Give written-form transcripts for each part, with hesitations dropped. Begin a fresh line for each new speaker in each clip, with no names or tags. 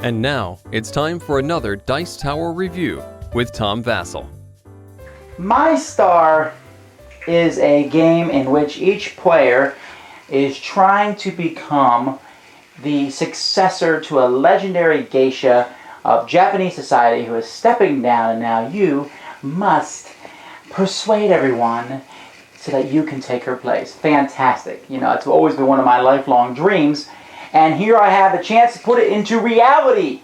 And now, it's time for another Dice Tower review with Tom Vasel.
Mai Star is a game in which each player is trying to become the successor to a legendary geisha of Japanese society who is stepping down, and now you must persuade everyone so that you can take her place. Fantastic. You know, it's always been one of my lifelong dreams, and here I have a chance to put it into reality.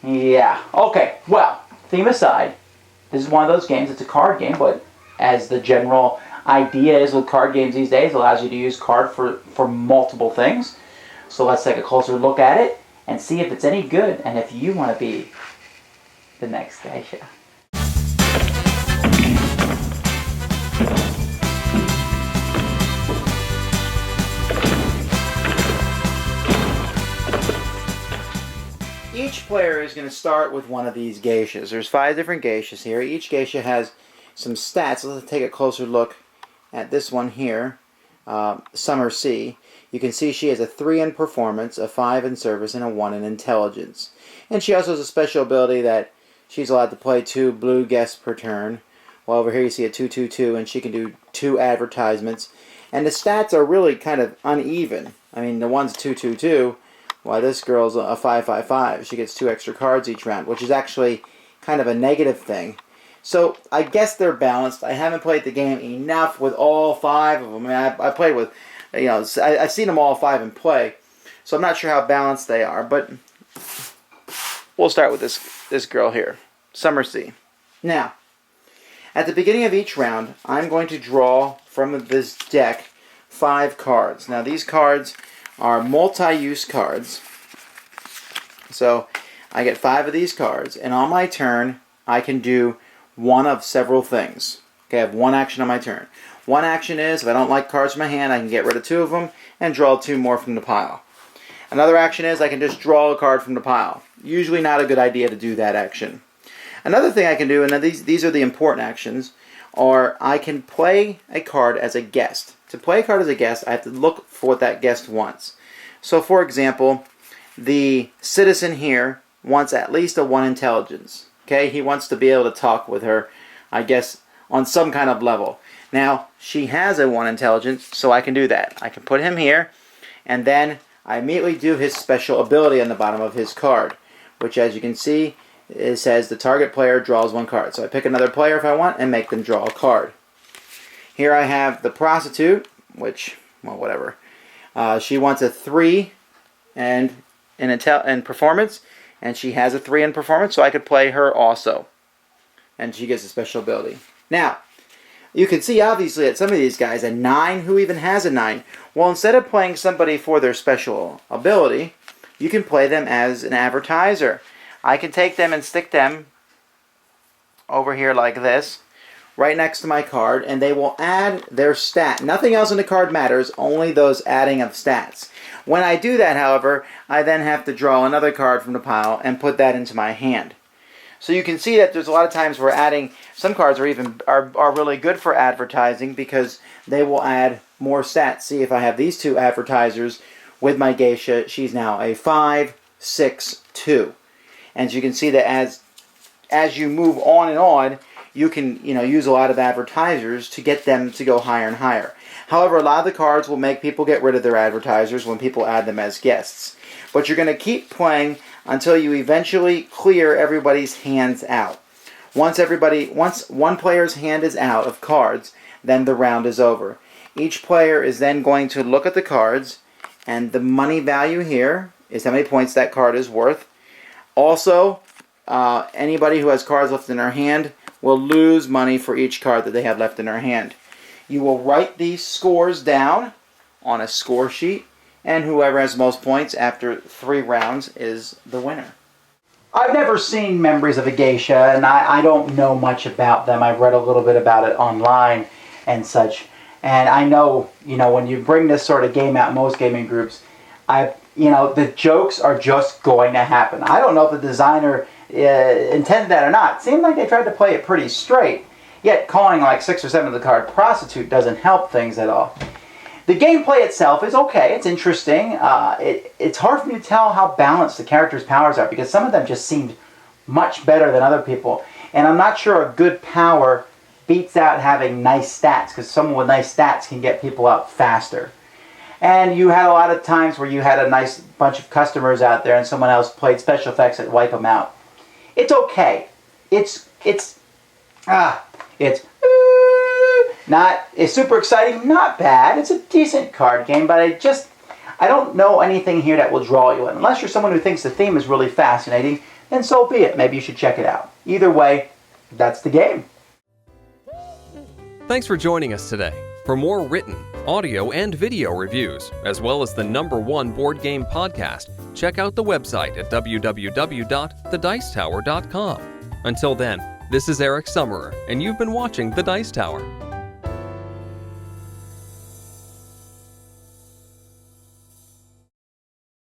Yeah. Okay, well, theme aside, this is one of those games, it's a card game, but as the general idea is with card games these days, it allows you to use card for multiple things. So let's take a closer look at it and see if it's any good and if you want to be the next geisha. Each player is going to start with one of these geishas. There's 5 different geishas here. Each geisha has some stats. Let's take a closer look at this one here, Summer C. You can see she has a 3 in performance, a 5 in service, and a 1 in intelligence. And she also has a special ability that she's allowed to play 2 blue guests per turn. Well, over here you see a 2/2/2, and she can do 2 advertisements. And the stats are really kind of uneven. I mean, the one's 2/2/2. Why, this girl's a 5/5/5. She gets 2 extra cards each round, which is actually kind of a negative thing. So I guess they're balanced. I haven't played the game enough with all 5 of them. I mean, I played with, you know, I've seen them all 5 in play, so I'm not sure how balanced they are. But we'll start with this girl here, Summer C. Now, at the beginning of each round, I'm going to draw from this deck 5 cards. Now, these cards are multi-use cards. So I get 5 of these cards, and on my turn, I can do one of several things. Okay, I have one action on my turn. One action is, if I don't like cards from my hand, I can get rid of 2 of them and draw 2 more from the pile. Another action is I can just draw a card from the pile. Usually not a good idea to do that action. Another thing I can do, and these are the important actions, are I can play a card as a guest. To play a card as a guest, I have to look for what that guest wants. So, for example, the citizen here wants at least a 1 intelligence. Okay, he wants to be able to talk with her, I guess, on some kind of level. Now, she has a 1 intelligence, so I can do that. I can put him here, and then I immediately do his special ability on the bottom of his card, which, as you can see, it says the target player draws 1 card. So I pick another player if I want and make them draw a card. Here I have the prostitute, which, well, whatever. She wants a 3 in performance, and she has a 3 in performance, so I could play her also. And she gets a special ability. Now, you can see obviously that some of these guys, a 9, who even has a 9? Well, instead of playing somebody for their special ability, you can play them as an advertiser. I can take them and stick them over here like this, right next to my card, and they will add their stat. Nothing else in the card matters, only those adding of stats. When I do that, however, I then have to draw another card from the pile and put that into my hand. So you can see that there's a lot of times where adding, some cards are really good for advertising because they will add more stats. See, if I have these 2 advertisers with my geisha, she's now a 5/6/2. And you can see that as you move on and on, you can, you know, use a lot of advertisers to get them to go higher and higher. However, a lot of the cards will make people get rid of their advertisers when people add them as guests. But you're going to keep playing until you eventually clear everybody's hands out. Once one player's hand is out of cards, then the round is over. Each player is then going to look at the cards, and the money value here is how many points that card is worth. Also, anybody who has cards left in their hand will lose money for each card that they have left in their hand. You will write these scores down on a score sheet, and whoever has the most points after 3 rounds is the winner. I've never seen Memories of a Geisha, and I don't know much about them. I've read a little bit about it online and such. And I know, you know, when you bring this sort of game out in most gaming groups, the jokes are just going to happen. I don't know if the designer intended that or not. It seemed like they tried to play it pretty straight. Yet calling like 6 or 7 of the card prostitute doesn't help things at all. The gameplay itself is okay. It's interesting. It's hard for me to tell how balanced the characters' powers are because some of them just seemed much better than other people. And I'm not sure a good power beats out having nice stats, because someone with nice stats can get people out faster. And you had a lot of times where you had a nice bunch of customers out there and someone else played special effects that wipe them out. It's okay. It's super exciting, not bad. It's a decent card game, but I don't know anything here that will draw you in. Unless you're someone who thinks the theme is really fascinating, then so be it. Maybe you should check it out. Either way, that's the game.
Thanks for joining us today. For more written, audio, and video reviews, as well as the #1 board game podcast, check out the website at www.thedicetower.com. Until then, this is Eric Summerer, and you've been watching The Dice Tower.